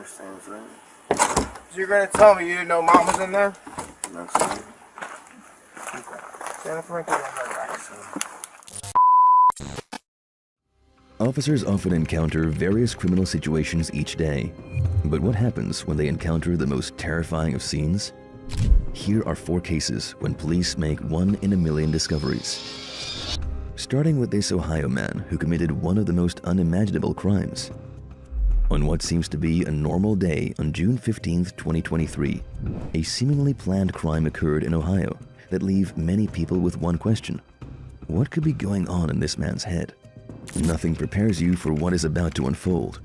understands that. So you're gonna tell me you didn't know Mom was in there? No, sir. Stand up and get on my back, son. Officers often encounter various criminal situations each day. But what happens when they encounter the most terrifying of scenes? Here are 4 cases when police make 1 in a million discoveries. Starting with this Ohio man who committed one of the most unimaginable crimes. On what seems to be a normal day on June 15, 2023, a seemingly planned crime occurred in Ohio that leave many people with one question. What could be going on in this man's head? Nothing prepares you for what is about to unfold.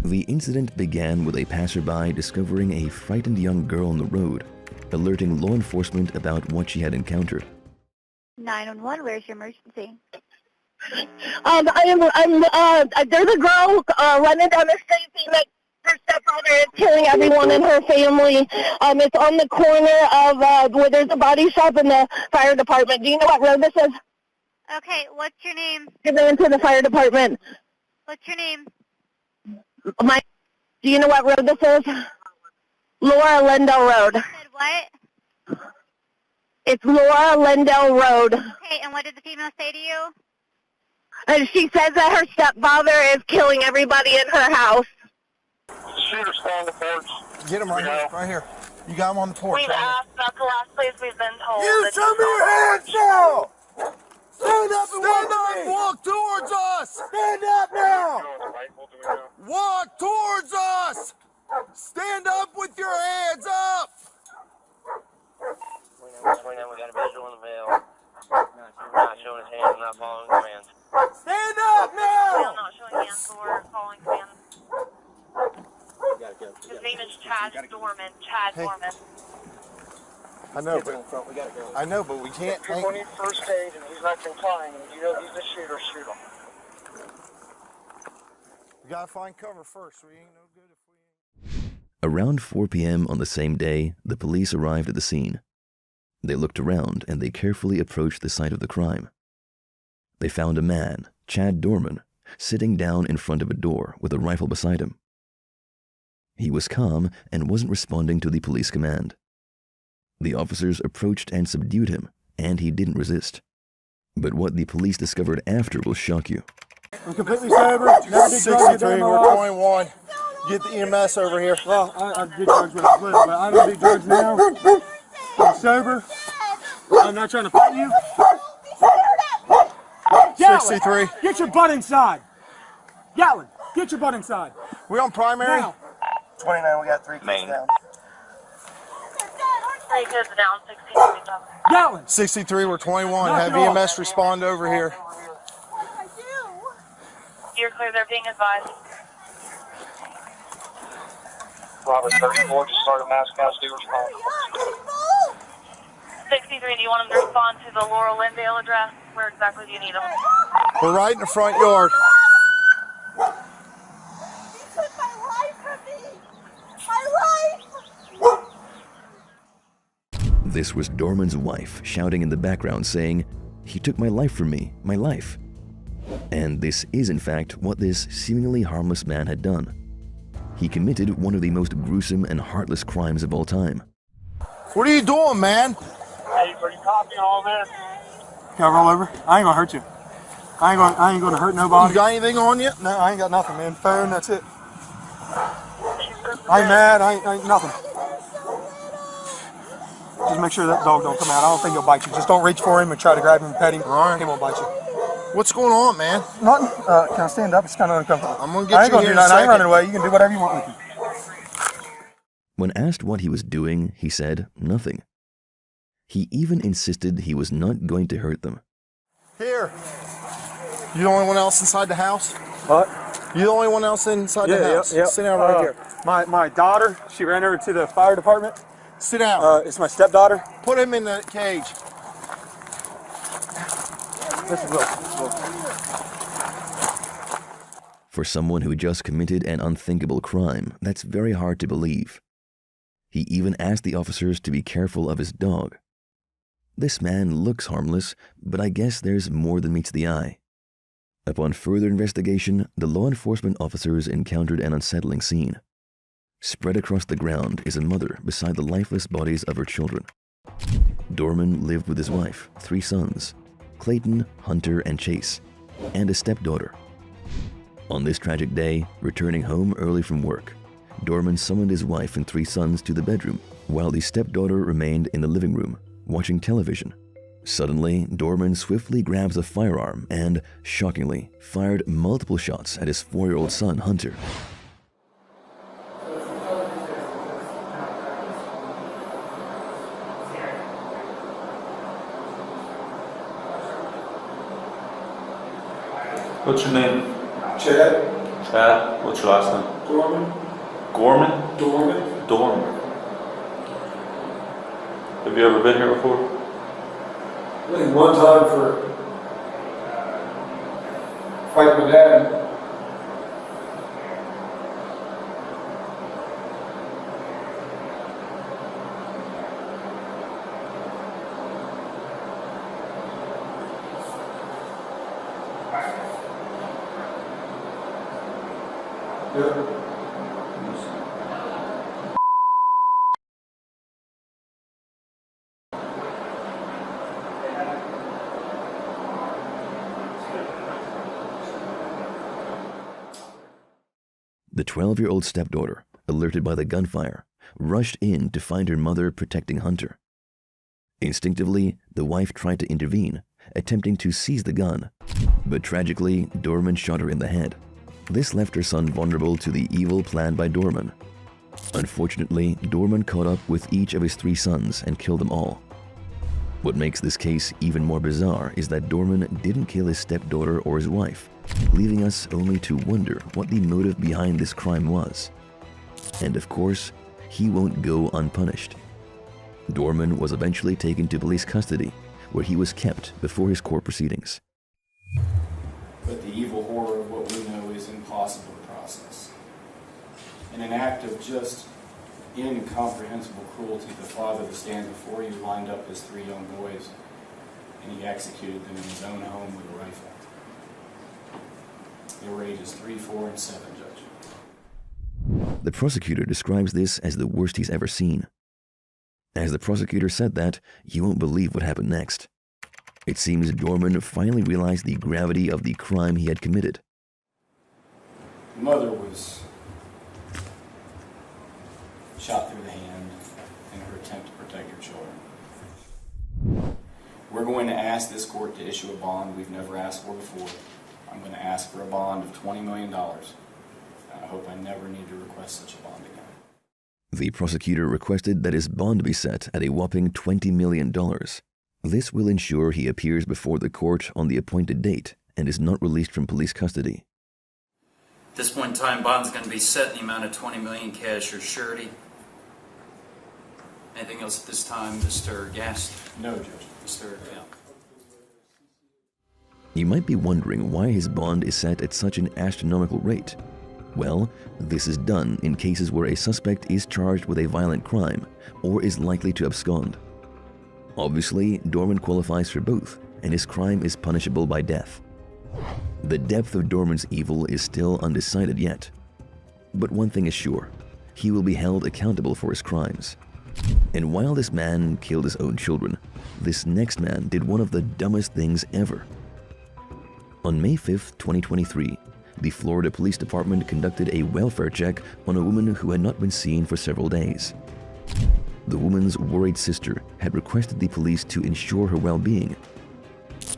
The incident began with a passerby discovering a frightened young girl on the road, alerting law enforcement about what she had encountered. 911, where's your emergency? There's a girl running down the street saying that her stepfather is killing everyone in her family. It's on the corner of where there's a body shop and the fire department. Do you know what road this is? Okay, what's your name? Get into the fire department. What's your name? Do you know what road this is? Laura Lindell Road. You said what? It's Laura Lindell Road. Okay, and what did the female say to you? And she says that her stepfather is killing everybody in her house. Shooter, stay on the porch. Get him right here, right here. You got him on the porch. We've Right asked, that's the last place we've been told. you show me your hands now! Stand up and Walk towards us! Stand up now! Walk towards us! Stand up with your hands up! We got a visual in the mail. Not showing his hands, not following commands. Stand up now! Not showing hands or following commands. His name is Chad Dorman. Chad Dorman. I know, but we can't. If you're first aid and he's not complying, you know he's a shooter, shoot him. We gotta find cover first. We ain't no good if we ain't. Around 4 p.m. on the same day, the police arrived at the scene. They looked around and they carefully approached the site of the crime. They found a man, Chad Dorman, sitting down in front of a door with a rifle beside him. He was calm and wasn't responding to the police command. The officers approached and subdued him, and he didn't resist. But what the police discovered after will shock you. I'm completely sober. Never did drugs. We're 21. Get the EMS over here. Well, I did drugs when I was little, but I don't do drugs now. I'm sober. I'm not trying to fight you. 63. Get your butt inside. Gatlin, get your butt inside. We on primary? Now. 29. We got 3 kids down. 3 kids down, 16 down. Gatlin. 63. We're 21. Knock Have it off. EMS respond over here. You're clear, they're being advised. Robert 34, just started mass casualty response. 63, do you want them to respond to the Laurel Lindale address? Where exactly do you need them? We're right in the front yard. He took my life from me. My life. This was Dorman's wife shouting in the background saying, "He took my life from me, my life." And this is in fact what this seemingly harmless man had done. He committed one of the most gruesome and heartless crimes of all time. What are you doing, man? Hey, are you copying all this? Can I roll over? I ain't gonna hurt you. I ain't gonna hurt nobody. You got anything on you? No, I ain't got nothing, man. Phone, that's it. I ain't mad. I ain't nothing. Just make sure that dog don't come out. I don't think he'll bite you. Just don't reach for him and try to grab him and pet him. All right. He won't bite you. What's going on, man? Nothing. Can I stand up? It's kind of uncomfortable. I'm gonna I get ain't you gonna here do in a nothing. I ain't running second. away. You can do whatever you want with me. When asked what he was doing, he said nothing. He even insisted he was not going to hurt them. Here. You the only one else inside the house? What? You the only one else inside the house? Yeah. Sit down right here. My daughter, she ran over to the fire department. Sit down. It's my stepdaughter. Put him in the cage. This is Will. For someone who just committed an unthinkable crime, that's very hard to believe. He even asked the officers to be careful of his dog. This man looks harmless, but I guess there's more than meets the eye. Upon further investigation, the law enforcement officers encountered an unsettling scene. Spread across the ground is a mother beside the lifeless bodies of her children. Dorman lived with his wife, 3 sons, Clayton, Hunter, and Chase, and a stepdaughter. On this tragic day, returning home early from work, Dorman summoned his wife and 3 sons to the bedroom, while the stepdaughter remained in the living room, watching television. Suddenly, Dorman swiftly grabs a firearm and, shockingly, fired multiple shots at his 4-year-old son, Hunter. What's your name? Chad. Chad. What's your last name? Dorman. Gorman? Dorman. Dorman. Have you ever been here before? I think one time for fighting with Dad. Yeah. The 12-year-old stepdaughter, alerted by the gunfire, rushed in to find her mother protecting Hunter. Instinctively, the wife tried to intervene, attempting to seize the gun, but tragically, Dorman shot her in the head. This left her son vulnerable to the evil planned by Dorman. Unfortunately, Dorman caught up with each of his 3 sons and killed them all. What makes this case even more bizarre is that Dorman didn't kill his stepdaughter or his wife, leaving us only to wonder what the motive behind this crime was. And of course, he won't go unpunished. Dorman was eventually taken to police custody, where he was kept before his court proceedings. But the evil horror of what we know is impossible to process. In an act of just incomprehensible cruelty, the father that stands before you lined up his 3 young boys, and he executed them in his own home with a rifle. They were ages 3, 4, and 7, Judge. The prosecutor describes this as the worst he's ever seen. As the prosecutor said that, you won't believe what happened next. It seems Dorman finally realized the gravity of the crime he had committed. The mother was shot through the hand in her attempt to protect her children. We're going to ask this court to issue a bond we've never asked for before. I'm going to ask for a bond of $20 million. I hope I never need to request such a bond again. The prosecutor requested that his bond be set at a whopping $20 million. This will ensure he appears before the court on the appointed date and is not released from police custody. At this point in time, bond's going to be set in the amount of $20 million cash or surety. Anything else at this time, Mr. Gast? No, Judge. Mr. Yeah. You might be wondering why his bond is set at such an astronomical rate. Well, this is done in cases where a suspect is charged with a violent crime or is likely to abscond. Obviously, Dorman qualifies for both, and his crime is punishable by death. The depth of Dorman's evil is still undecided yet. But one thing is sure, he will be held accountable for his crimes. And while this man killed his own children, this next man did one of the dumbest things ever. On May 5th, 2023, the Florida Police Department conducted a welfare check on a woman who had not been seen for several days. The woman's worried sister had requested the police to ensure her well-being.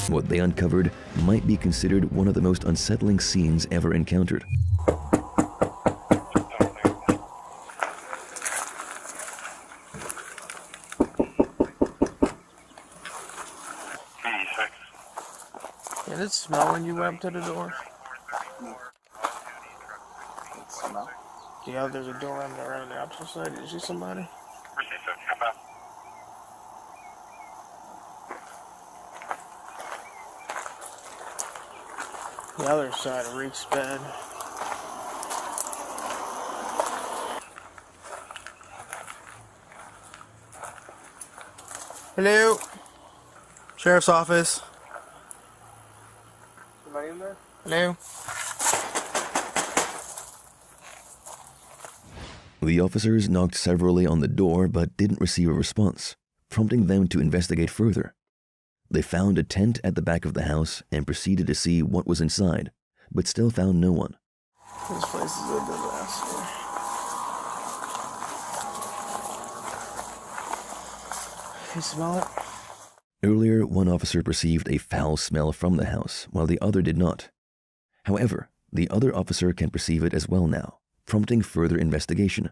What they uncovered might be considered one of the most unsettling scenes ever encountered. Did it smell when you went up to the door? Smell? Yeah, there's a door on there on the opposite side. Did you see somebody? The other side reeks bad. Hello? Sheriff's office. Somebody in there? Hello? The officers knocked severally on the door but didn't receive a response, prompting them to investigate further. They found a tent at the back of the house and proceeded to see what was inside, but still found no one. This place is a disaster. You smell it? Earlier, one officer perceived a foul smell from the house, while the other did not. However, the other officer can perceive it as well now, prompting further investigation.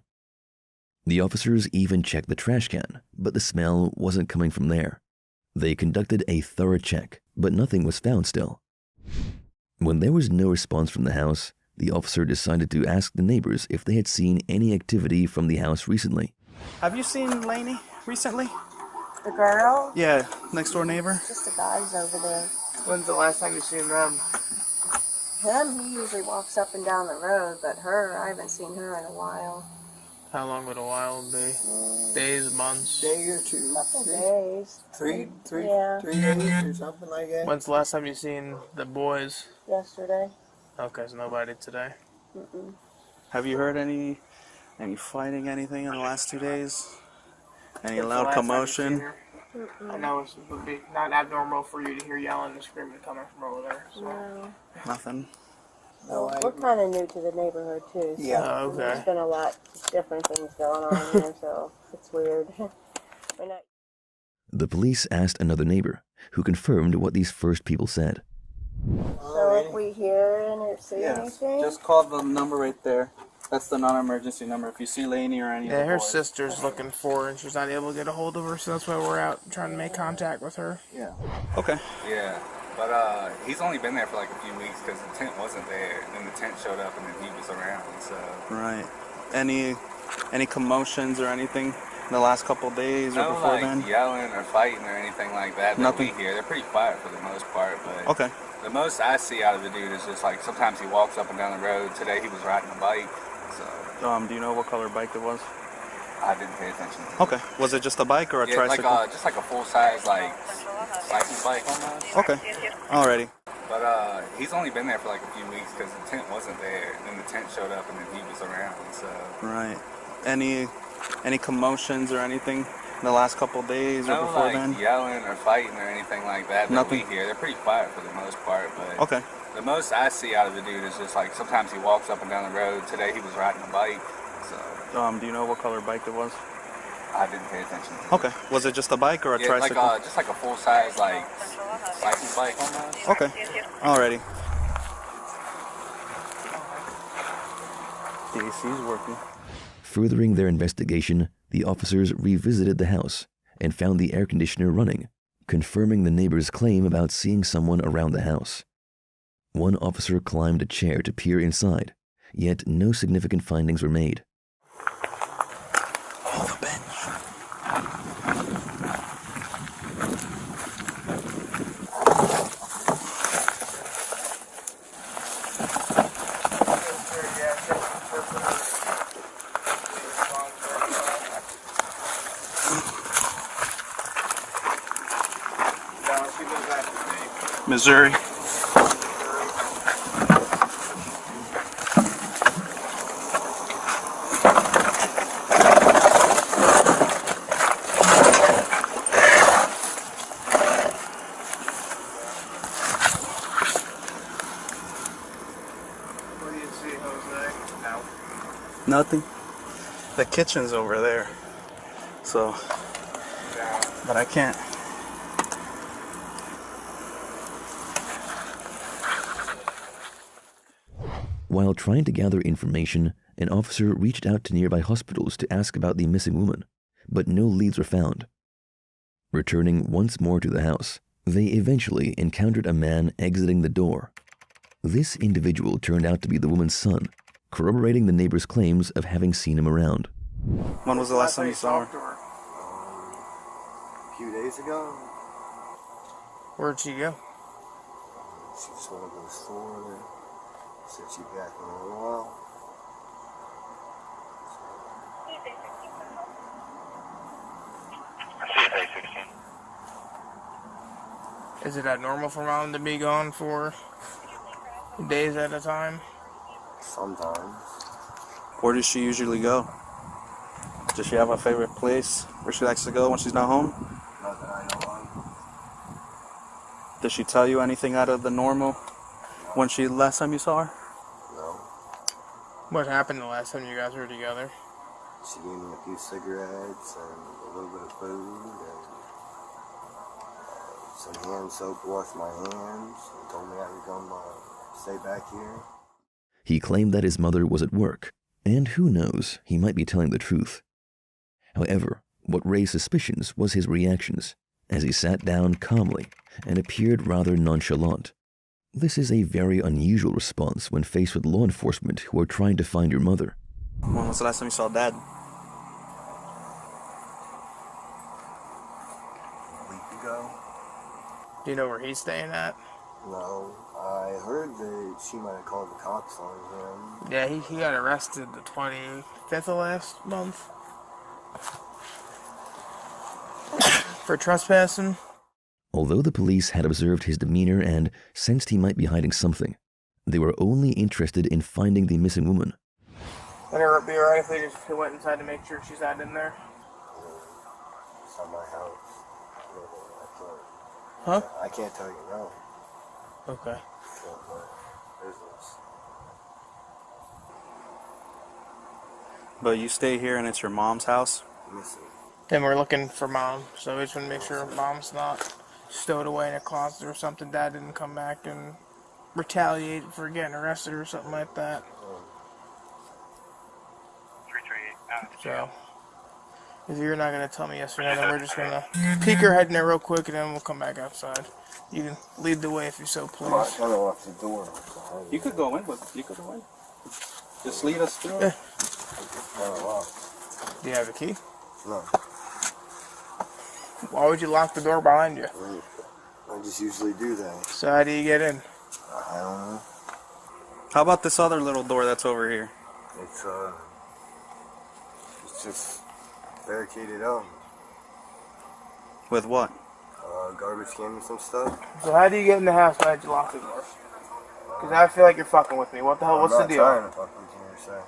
The officers even checked the trash can, but the smell wasn't coming from there. They conducted a thorough check, but nothing was found still. When there was no response from the house, the officer decided to ask the neighbors if they had seen any activity from the house recently. Have you seen Lainey recently? The girl? Yeah, next door neighbor. Just the guys over there. When's the last time you seen them? Him, he usually walks up and down the road, but her, I haven't seen her in a while. How long would a while be? Days, months? Day or two. Couple days. Three Yeah. 3 days or something like that. When's the last time you seen the boys? Yesterday. Okay, so nobody today. Mm-mm. Have you heard any fighting, anything in the last 2 days? Any When's the loud last time you commotion? seen her? I know it would be not abnormal for you to hear yelling and screaming coming from over there. So. No. Nothing. No, we're kind of new to the neighborhood, too. So Yeah. Oh, okay. There's been a lot of different things going on here, so it's weird. We're not... The police asked another neighbor, who confirmed what these first people said. So if we hear or see anything... Just call the number right there. That's the non-emergency number. If you see Lainey or any of Yeah, the her boys. sister's looking for her, and she's not able to get a hold of her, so that's why we're out trying to make contact with her. Yeah. Okay. Yeah, but he's only been there for like a few weeks because the tent wasn't there, and then the tent showed up, and then he was around. So. Right. Any commotions or anything in the last couple days or before like then? Yelling or fighting or anything like that. Nothing. We hear. They're pretty quiet for the most part, but. Okay. The most I see out of the dude is just like sometimes he walks up and down the road. Today he was riding a bike. So. Do you know what color bike it was? I didn't pay attention to it. Okay. Was it just a bike or a tricycle? Like just like a full size like cycle bike almost. Okay. Alrighty. But he's only been there for like a few weeks because the tent wasn't there, and then the tent showed up, and then he was around. So. Right. Any commotions or anything in the last couple days or before like then? Yelling or fighting or anything like that. Nothing. We hear. They're pretty quiet for the most part, but. Okay. The most I see out of the dude is just like sometimes he walks up and down the road. Today he was riding a bike. So. Do you know what color bike it was? I didn't pay attention to it. Okay. Was it just a bike or a tricycle? Like just like a full size like cycle bike almost. Okay. Alrighty. The AC's working. Furthering their investigation, the officers revisited the house and found the air conditioner running, confirming the neighbor's claim about seeing someone around the house. One officer climbed a chair to peer inside, yet no significant findings were made. Oh, the bench. Missouri. What do you see, Jose? No. Nothing. The kitchen's over there. So, but I can't. While trying to gather information, an officer reached out to nearby hospitals to ask about the missing woman, but no leads were found. Returning once more to the house, they eventually encountered a man exiting the door. This individual turned out to be the woman's son, corroborating the neighbor's claims of having seen him around. When was the last time you saw her? A few days ago. Where'd she go? She just went to the store and said she'd be back in a little while. Is it abnormal for mom to be gone for days at a time? Sometimes. Where does she usually go? Does she have a favorite place where she likes to go when she's not home? Not that I know of. Did she tell you anything out of the normal when she last time you saw her? No. What happened the last time you guys were together? She gave me a few cigarettes and a little bit of food and some hand soap to wash my hands and told me I could come stay back here. He claimed that his mother was at work, and who knows, he might be telling the truth. However, what raised suspicions was his reactions, as he sat down calmly and appeared rather nonchalant. This is a very unusual response when faced with law enforcement who are trying to find your mother. When was the last time you saw Dad? A week ago. Do you know where he's staying at? No. I heard that she might have called the cops on him. Yeah, he got arrested the 25th of last month. For trespassing. Although the police had observed his demeanor and sensed he might be hiding something, they were only interested in finding the missing woman. Would it be alright if they just went inside to make sure she's not in there? It's not my house. Huh? I can't tell you no. Okay. Business. But you stay here and it's your mom's house? Listen. And we're looking for mom, so we just want to make sure mom's not stowed away in a closet or something. Dad didn't come back and retaliate for getting arrested or something like that. So, if you're not going to tell me yes or no, then we're just going to peek our head in there real quick and then we'll come back outside. You can lead the way if you so please. I kind of locked the door. You could go in, but you could go in. Just lead us through it. Do you have a key? No. Why would you lock the door behind you? I just usually do that. So how do you get in? I don't know. How about this other little door that's over here? It's just barricaded up. With what? Garbage can and some stuff. So how do you get in the house? Why did you lock the door? Because I feel like you're fucking with me. What the hell? What's the deal? I'm not trying to fuck with you, sir.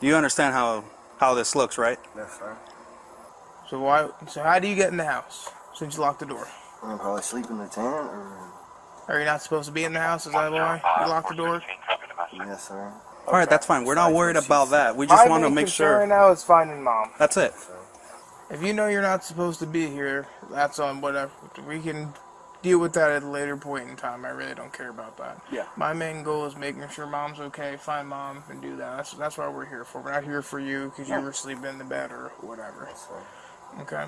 You understand how this looks, right? Yes, sir. So how do you get in the house since you locked the door? I'm probably sleep in the tent, or... Are you not supposed to be in the house? Is that why you locked the door? Yes, sir. All right, that's fine. We're not worried about that. We just want to make sure. right now is finding mom. That's it. If you know you're not supposed to be here, that's on whatever. We can deal with that at a later point in time. I really don't care about that. Yeah. My main goal is making sure mom's okay, find mom, and do that. That's what we're here for. We're not here for you because you were sleeping in the bed or whatever. That's right. Okay.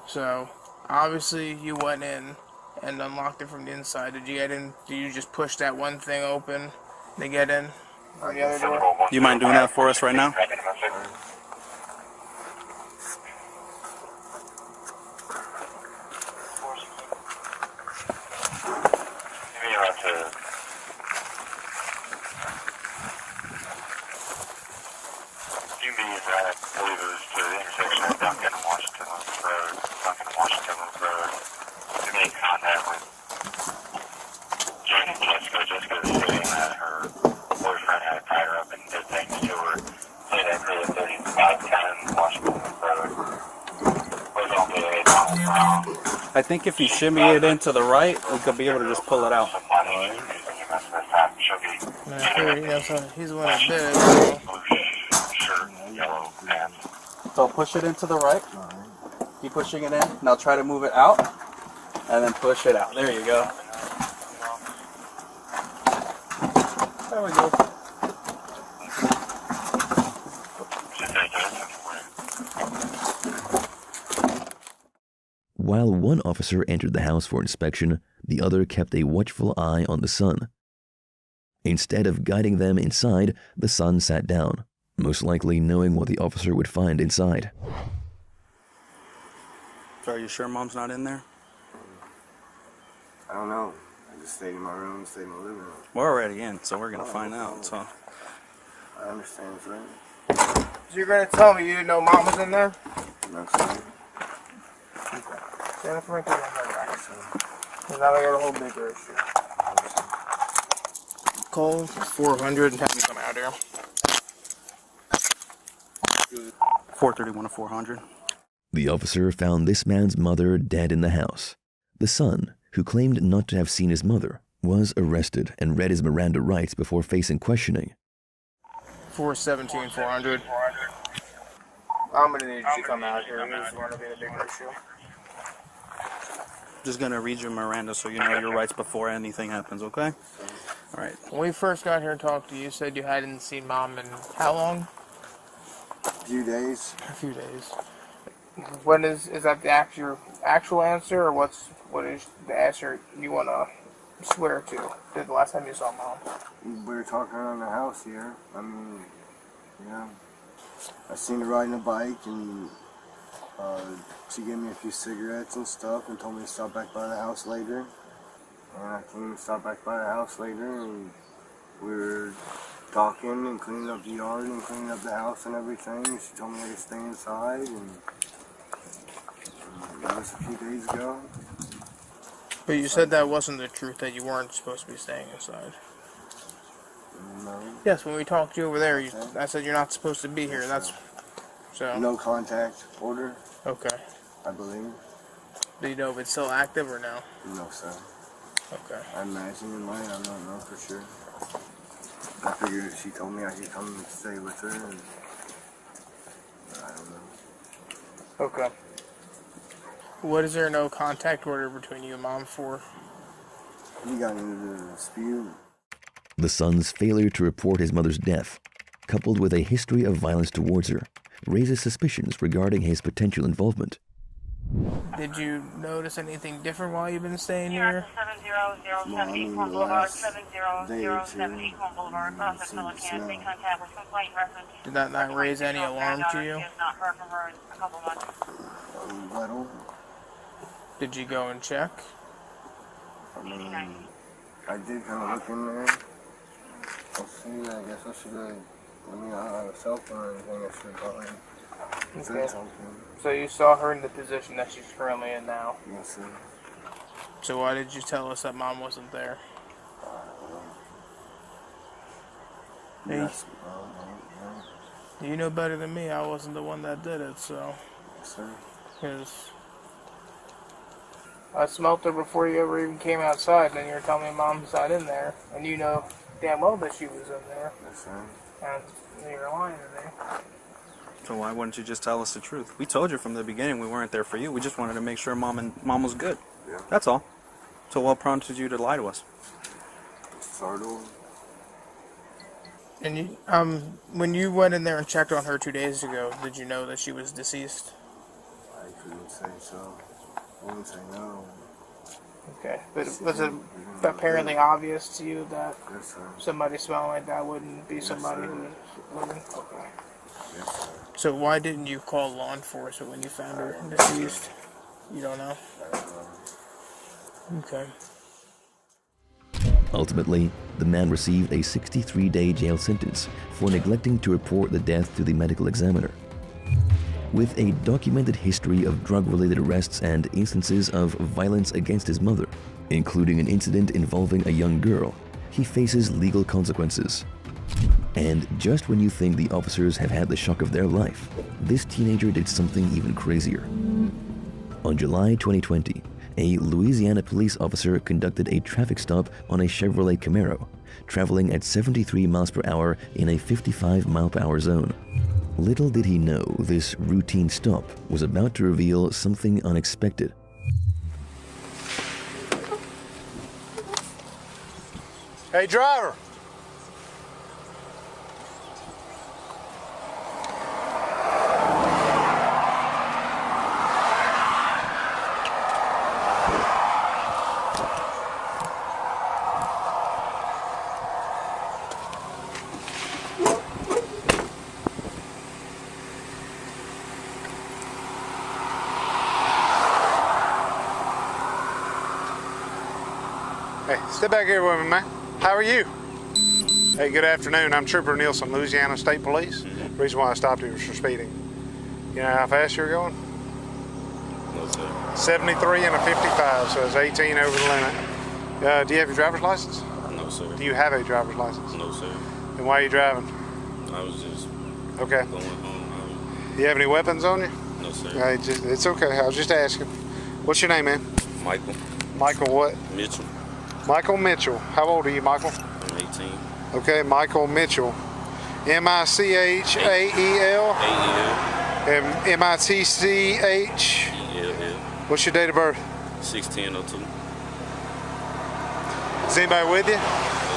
So, obviously, you went in and unlocked it from the inside. Did you get in? Did you just push that one thing open to get in from the other door? You mind doing that for us right now? I think if you shimmy it into the right, we could be able to just pull it out. He's the one that did it. So push it into the right. Keep pushing it in. Now try to move it out, and then push it out. There you go. There we go. While one officer entered the house for inspection, the other kept a watchful eye on the son. Instead of guiding them inside, the son sat down, most likely knowing what the officer would find inside. So are you sure mom's not in there? I don't know. I just stayed in my room, stayed in my living room. We're already in, so we're gonna find out. So I understand, sir. So you're gonna tell me you didn't know mom was in there? No, sir. Stand up right there. And now they got a whole bigger issue. Call 400 and have them come out here. 431 to 400. The officer found this man's mother dead in the house. The son, who claimed not to have seen his mother, was arrested and read his Miranda rights before facing questioning. 417 400. I'm gonna need you to come out here. This is going to be a big issue. Just gonna read your Miranda so you know your rights before anything happens, okay? All right. When we first got here and talked to you, you said you hadn't seen Mom in how long? A few days. A few days. When is that the actual answer, or what is the answer you want to swear to? The last time you saw Mom? We were talking around the house here. I mean, yeah. I seen her riding a bike, and she gave me a few cigarettes and stuff and told me to stop back by the house later. And I came and stopped back by the house later, and we were talking and cleaning up the yard and cleaning up the house and everything. She told me I could stay inside, and that was a few days ago. But you said that wasn't the truth, that you weren't supposed to be staying inside. No. Yes, when we talked to you over there, I said you're not supposed to be here. That's so. No contact order. Okay. I believe. Do you know if it's still active or no? No, sir. Okay. I imagine it might. I don't know for sure. I figured if she told me I could come and stay with her, and I don't know. Okay. What is there no contact order between you and Mom for? We got into the dispute. The son's failure to report his mother's death, coupled with a history of violence towards her, raises suspicions regarding his potential involvement. Did you notice anything different while you've been staying here? Did that not raise any alarm to you? Little. Did you go and check? I mean, I did kind of look in there. Let's see, I guess I should have, I don't have a cell phone or anything, I should probably say something. So you saw her in the position that she's currently in now? Yes, sir. So why did you tell us that Mom wasn't there? Yes. You know better than me. I wasn't the one that did it, so. Yes, sir. Because I smelt her before you ever even came outside, and then you were telling me Mom's not in there, and you know damn well that she was in there. Yes, sir. And you're lying to me. So why wouldn't you just tell us the truth? We told you from the beginning we weren't there for you. We just wanted to make sure Mom was good. Yeah. That's all. So what prompted you to lie to us? Startled. And you, when you went in there and checked on her 2 days ago, did you know that she was deceased? I couldn't say so. I wouldn't say no. Okay, but was it apparently obvious to you that Yes, sir. somebody smelling like that wouldn't be Yes, somebody sir. who wouldn't? Okay. Yes, sir. So why didn't you call law enforcement when you found her deceased? You don't know? I don't know. Okay. Ultimately, the man received a 63-day jail sentence for neglecting to report the death to the medical examiner. With a documented history of drug-related arrests and instances of violence against his mother, including an incident involving a young girl, he faces legal consequences. And just when you think the officers have had the shock of their life, this teenager did something even crazier. On July 2020, a Louisiana police officer conducted a traffic stop on a Chevrolet Camaro, traveling at 73 miles per hour in a 55 mile per hour zone. Little did he know this routine stop was about to reveal something unexpected. Hey, driver. Hey, step back here with me, man. How are you? Hey, good afternoon. I'm Trooper Nielsen, Louisiana State Police. The reason why I stopped you was for speeding. You know how fast you were going? No, sir. 73 and a 55, so it's 18 over the limit. Do you have your driver's license? No, sir. Do you have a driver's license? No, sir. Then why are you driving? I was just Okay. going home. You have any weapons on you? No, sir. It's okay. I was just asking. What's your name, man? Michael. Michael what? Mitchell. Michael Mitchell. How old are you, Michael? I'm 18. Okay, Michael Mitchell. M-I-C-H-A-E-L? A-E-L. M-I-T-C-H? E-L-L. What's your date of birth? 1602. Is anybody with you? No,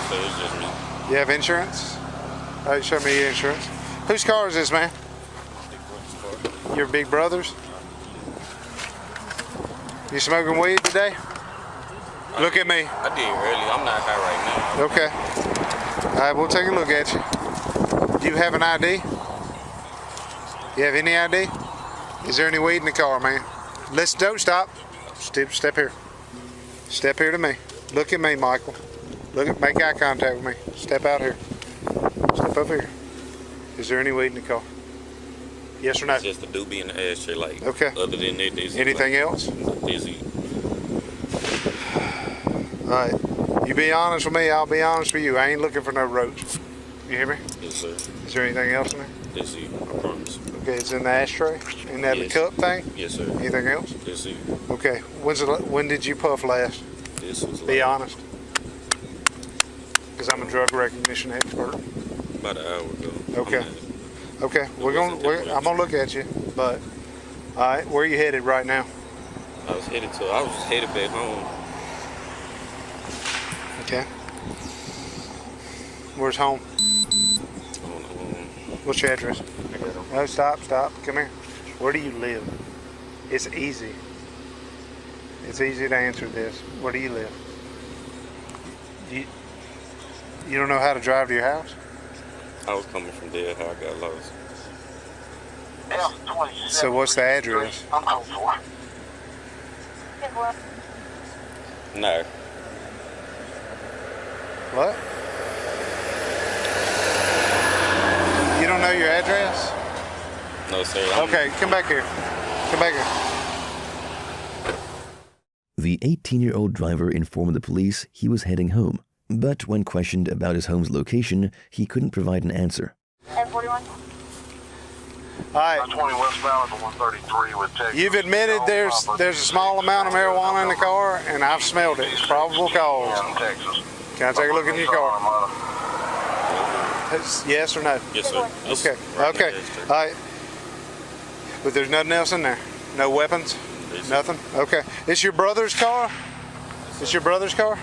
sir. It's just me. You have insurance? All right, show me your insurance. Whose car is this, man? Your big brother's? You smoking weed today? Look at me. I did early. I'm not high right now. Okay. All right, we'll take a look at you. Do you have an ID? You have any ID? Is there any weed in the car, man? Don't stop. Step here. Step here to me. Look at me, Michael. Make eye contact with me. Step out here. Step up here. Is there any weed in the car? Yes or no? It's just a doobie in the ashtray, like. Okay. Other than that, there's anything else? There's it. All right. You be honest with me, I'll be honest with you. I ain't looking for no roach. You hear me? Yes, sir. Is there anything else in there? That's it. I promise. Okay, it's in the ashtray? In that Yes. cup thing? Yes, sir. Anything else? That's it. Okay. When did you puff last? This was Be honest. Because I'm a drug recognition expert. about an hour ago. Okay. Okay. I'm gonna look at you, but all right, where are you headed right now? I was headed back home. Okay. Where's home? What's your address? No, stop. Come here. Where do you live? It's easy. It's easy to answer this. Where do you live? You don't know how to drive to your house? I was coming from there, how I got lost. So what's the address? No. What? You don't know your address? No, sir. Okay, come back here. Come back here. The 18-year-old driver informed the police he was heading home, but when questioned about his home's location, he couldn't provide an answer. 1041. All right. 20 westbound at 133 with Texas. You've admitted there's a small amount of marijuana in the car, and I've smelled it. It's probable cause. Can I take a look in your car? Yes or no? Yes, sir. Okay. Okay. All right. But there's nothing else in there? No weapons? Nothing? Okay. It's your brother's car? It's your brother's car?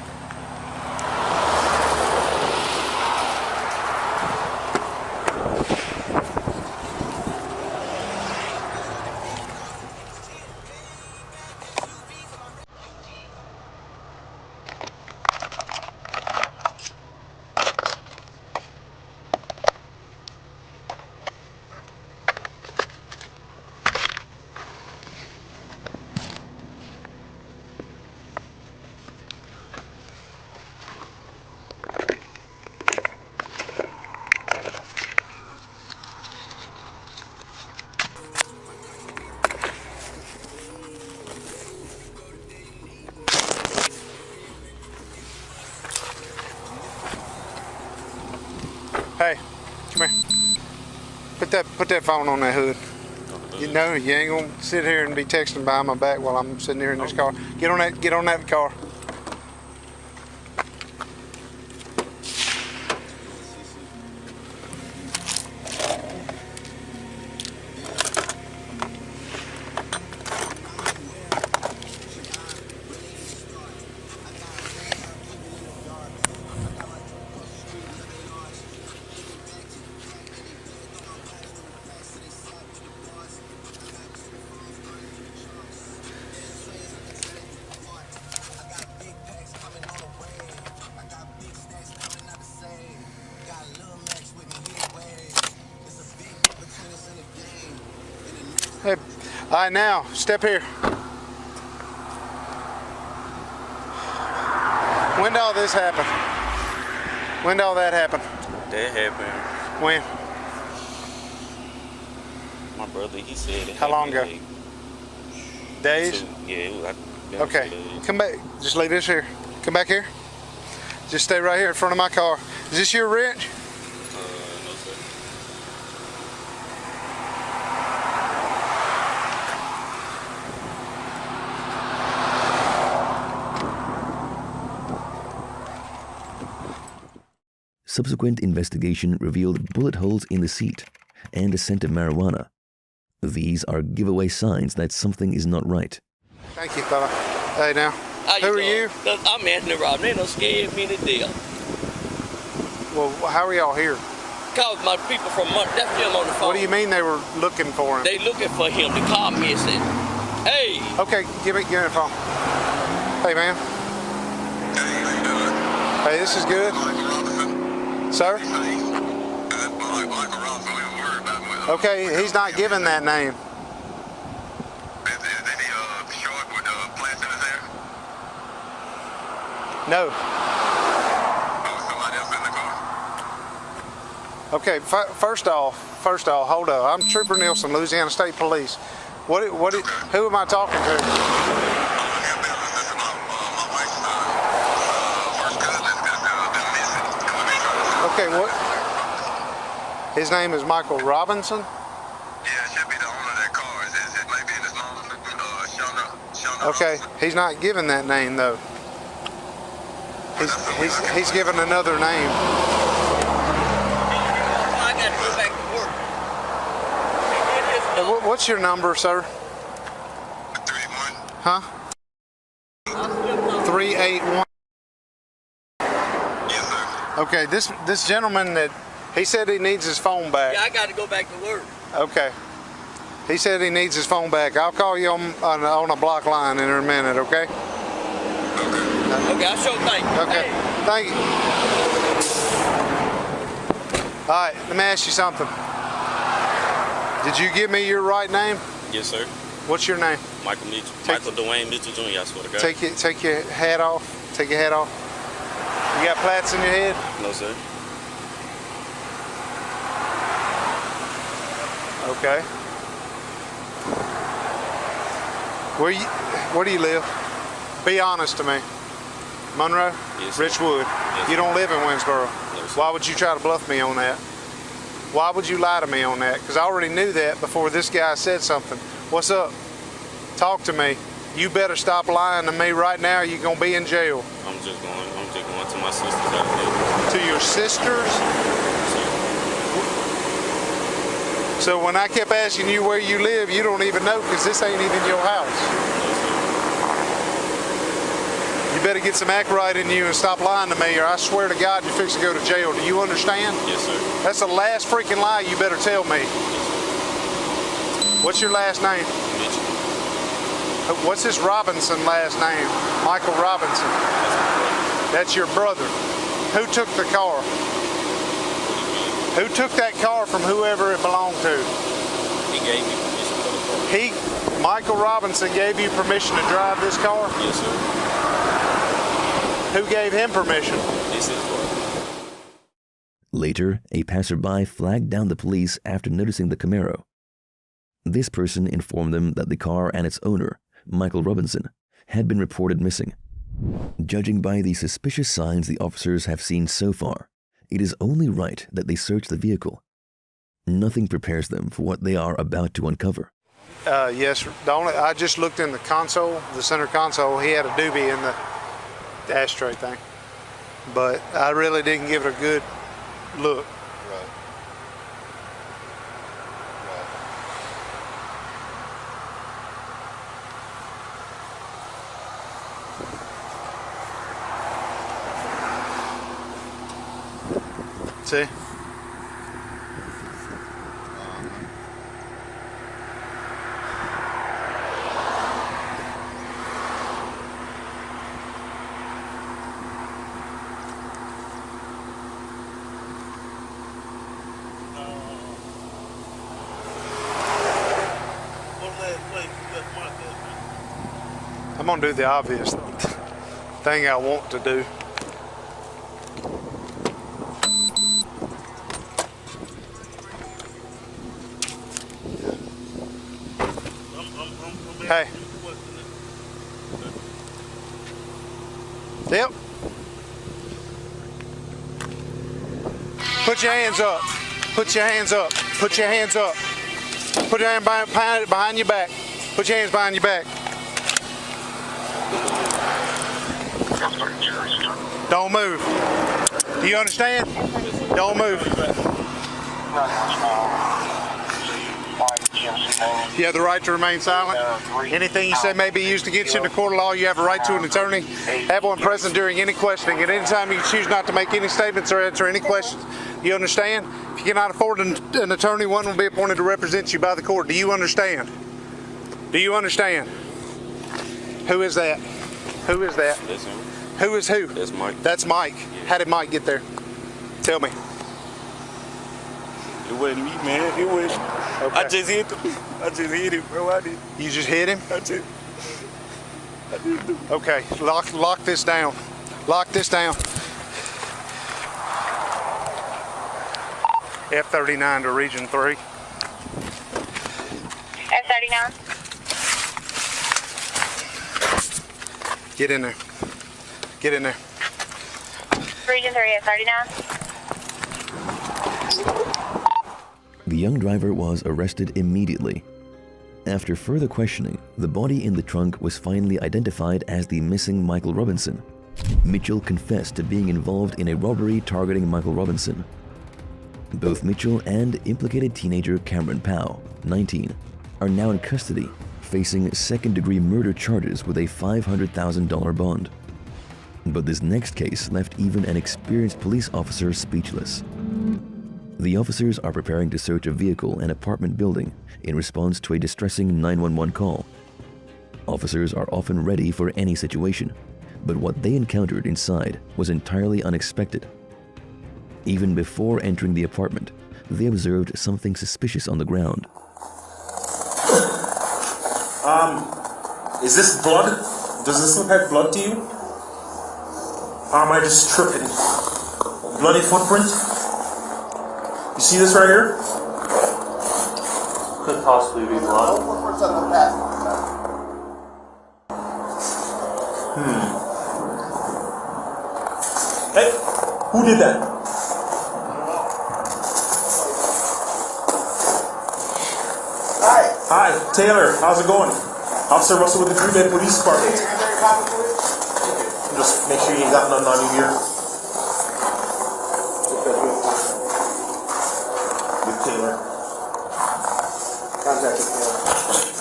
Hey, come here. Put that phone on that hood. You know you ain't gonna sit here and be texting behind my back while I'm sitting here in this car. Get on that car. Hey, all right, now step here. When did all this happen? When did all that happen? That happened. When? My brother, he said it. How long ago? Days? Yeah, it was. Okay, come back. Just leave this here. Come back here. Just stay right here in front of my car. Is this your wrench? No, sir. Subsequent investigation revealed bullet holes in the seat and a scent of marijuana. These are giveaway signs that something is not right. Thank you, fella. Hey, now. Who are you? I'm Anthony Robin. They don't scare me to death. Well, how are y'all here? Cause my people from that's them on the phone. What do you mean they were looking for him? They looking for him. The car missing. Hey. Okay, give me the phone. Hey, man. Hey, this is good. Sir? Okay, he's not giving that name. No. Okay, first off, hold up. I'm Trooper Nielsen, Louisiana State Police. Who am I talking to? Okay, what? His name is Michael Robinson? Yeah, it should be the owner of that car. It may be in his name. Okay, he's not giving that name though. He's given another name. I got to go back to work. What's your number, sir? 31. Huh? 381. Yes, sir. Okay, this gentleman that he said he needs his phone back. Yeah, I got to go back to work. Okay. He said he needs his phone back. I'll call you on a block line in a minute, okay? Okay, I'll show thank you. Okay, thank you. All right, let me ask you something. Did you give me your right name? Yes, sir. What's your name? Michael Mitchell. Michael Dwayne Mitchell Jr., I swear to God. Take your hat off. Take your hat off. You got plaits in your head? No, sir. Okay. Where do you live? Be honest to me. Monroe? Yes, Richwood? Yes, you don't live in Winsboro? No, sir. Why would you try to bluff me on that? Why would you lie to me on that? Because I already knew that before this guy said something. What's up? Talk to me. You better stop lying to me right now or you're going to be in jail. I'm just going to my sister's house. To your sister's? So when I kept asking you where you live, you don't even know because this ain't even your house. You better get some act right in you and stop lying to me or I swear to God you're fixing to go to jail. Do you understand? Yes, sir. That's the last freaking lie you better tell me. What's your last name? Mitchell. What's this Robinson last name? Michael Robinson. That's your brother. Who took the car? Who took that car from whoever it belonged to? He gave me permission for the car. Michael Robinson gave you permission to drive this car? Yes, sir. Who gave him permission? This is what. Later, a passerby flagged down the police after noticing the Camaro. This person informed them that the car and its owner, Michael Robinson, had been reported missing. Judging by the suspicious signs the officers have seen so far, it is only right that they search the vehicle. Nothing prepares them for what they are about to uncover. Yes, I just looked in the console, the center console. He had a doobie in the ashtray thing, but I really didn't give it a good look. Right. See? I'm gonna do the obvious thing I want to do. Hey. Yep. Put your hands up. Put your hands up. Put your hands up. Put your hand behind your back. Put your hands behind your back. Don't move. Do you understand? Don't move. You have the right to remain silent. Anything you say may be used against you in the court of law. You have a right to an attorney. Have one present during any questioning. At any time you choose not to make any statements or answer any questions. You understand? If you cannot afford an attorney, one will be appointed to represent you by the court. Do you understand? Do you understand? Who is that? Who is that? That's him. Who is who? That's Mike. That's Mike. How did Mike get there? Tell me. It wasn't me, man. It was. Okay. I just hit him. I just hit him, bro. I did. You just hit him? I did. Okay. Lock this down. Lock this down. F-39 to Region 3. F-39. Get in there. Get in there. Region 3, F-39. The young driver was arrested immediately. After further questioning, the body in the trunk was finally identified as the missing Michael Robinson. Mitchell confessed to being involved in a robbery targeting Michael Robinson. Both Mitchell and implicated teenager Cameron Powell, 19, are now in custody, facing second-degree murder charges with a $500,000 bond. But this next case left even an experienced police officer speechless. The officers are preparing to search a vehicle and apartment building in response to a distressing 911 call. Officers are often ready for any situation, but what they encountered inside was entirely unexpected. Even before entering the apartment, they observed something suspicious on the ground. Is this blood? Does this look like blood to you? Or am I just tripping? Bloody footprint? You see this right here? Could possibly be blood. Hey, who did that? Hi, Taylor. How's it going? Officer Russell with the Green Bay Police Department. Just make sure you ain't got nothing on you here. With Taylor. Contact with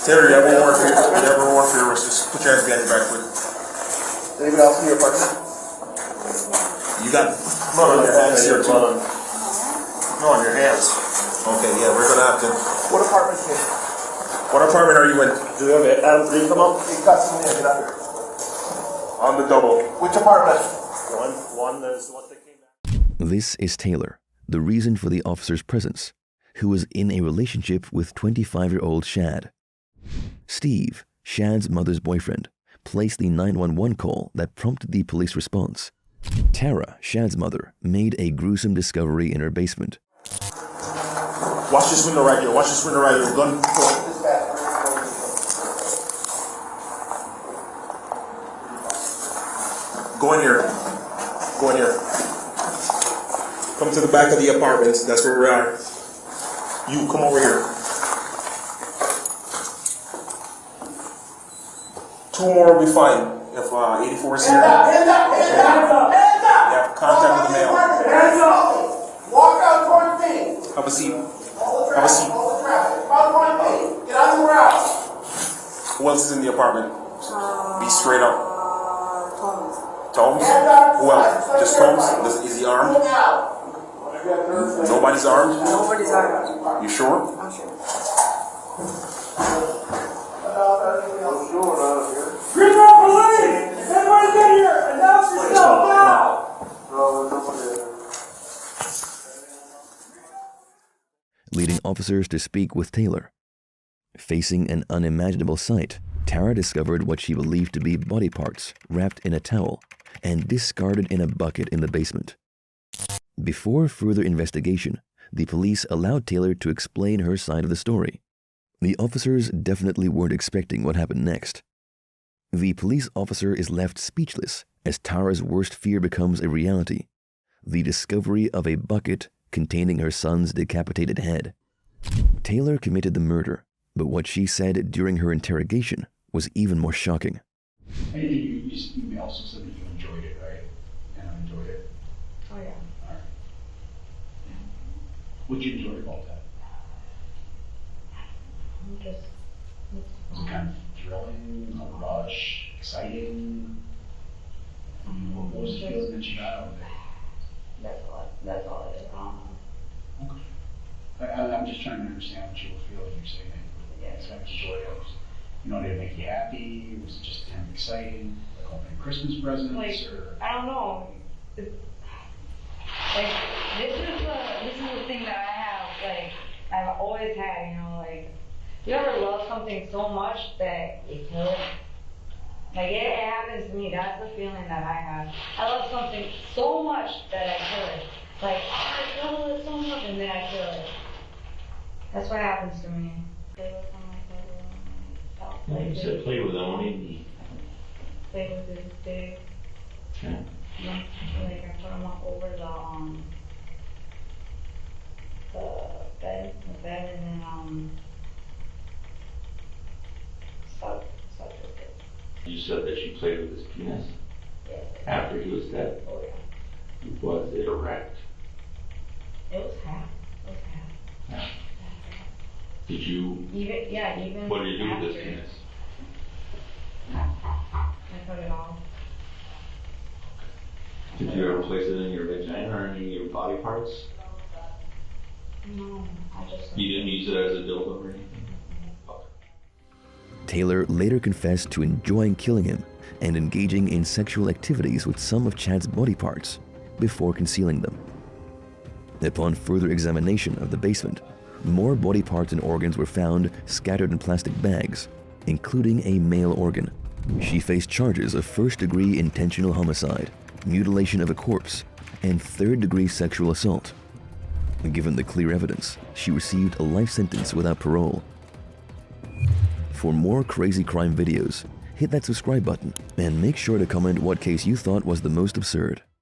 Taylor. Taylor, you have one more for your, arrest. Just put your hands behind your back, please. Anybody else in your apartment? You got blood on your hands here too. No, on your hands. Okay, yeah, we're gonna have to. What apartment is it? What apartment are you in? Do you have it? Adam, can you come up? He cuts in there, get up here. On the double. Which apartment? One is what they came back. This is Taylor, the reason for the officer's presence, who was in a relationship with 25-year-old Shad. Steve, Shad's mother's boyfriend, placed the 911 call that prompted the police response. Tara, Shad's mother, made a gruesome discovery in her basement. Watch this window right here. Watch this window right here. Gun. Go in here. Go in here. Come to the back of the apartment. That's where we are. You come over here. 2 more will be fine. If 84 is here, you have contact with the mail. Hands up! Walk out towards me! Have a seat. Have a seat. Out towards me! Get out of the house! Who else is in the apartment? Be straight up. Tomes? Who else? Just Tomes? Is he armed? Nobody's armed? Nobody's armed. You sure? I'm sure. Green Bay Police! Is everybody get here? Announce yourself now! Leading officers to speak with Taylor. Facing an unimaginable sight, Tara discovered what she believed to be body parts wrapped in a towel and discarded in a bucket in the basement. Before further investigation, the police allowed Taylor to explain her side of the story. The officers definitely weren't expecting what happened next. The police officer is left speechless as Tara's worst fear becomes a reality: the discovery of a bucket containing her son's decapitated head. Taylor committed the murder, but what she said during her interrogation was even more shocking. You also said that you enjoyed it, right? And I enjoyed it. Oh yeah. What'd you enjoy about that? Just Was it kind of thrilling, a rush, exciting? What was the feeling that you got out of it? that's all it is. Okay. I'm just trying to understand what you were feeling. You're saying that it's kind of joyous. You know, did it make you happy? Was it just kind of exciting? Like opening Christmas presents? Like, or? I don't know. Like, this is the thing that I have, like, I've always had, you know, like, you ever love something so much that you kill it? Like, it happens to me. That's the feeling that I have. I love something so much that I kill it. Like, I love it so much, and then I kill it. That's what happens to me. You said play with them, what do you mean? Play with this big. Yeah. Like, I put them up over the bed, and then, stuck with it. You said that you played with his penis? Yeah. After he was dead? Oh, yeah. Was it erect? It was half. Yeah. Did you? Even. What did you do after, with this penis? I cut it off. Did you ever place it in your vagina or any of your body parts? No, I just. You didn't use it as a dildo or anything? Taylor later confessed to enjoying killing him and engaging in sexual activities with some of Chad's body parts before concealing them. Upon further examination of the basement, more body parts and organs were found scattered in plastic bags, including a male organ. She faced charges of first-degree intentional homicide, mutilation of a corpse, and third-degree sexual assault. Given the clear evidence, she received a life sentence without parole. For more crazy crime videos, hit that subscribe button and make sure to comment what case you thought was the most absurd.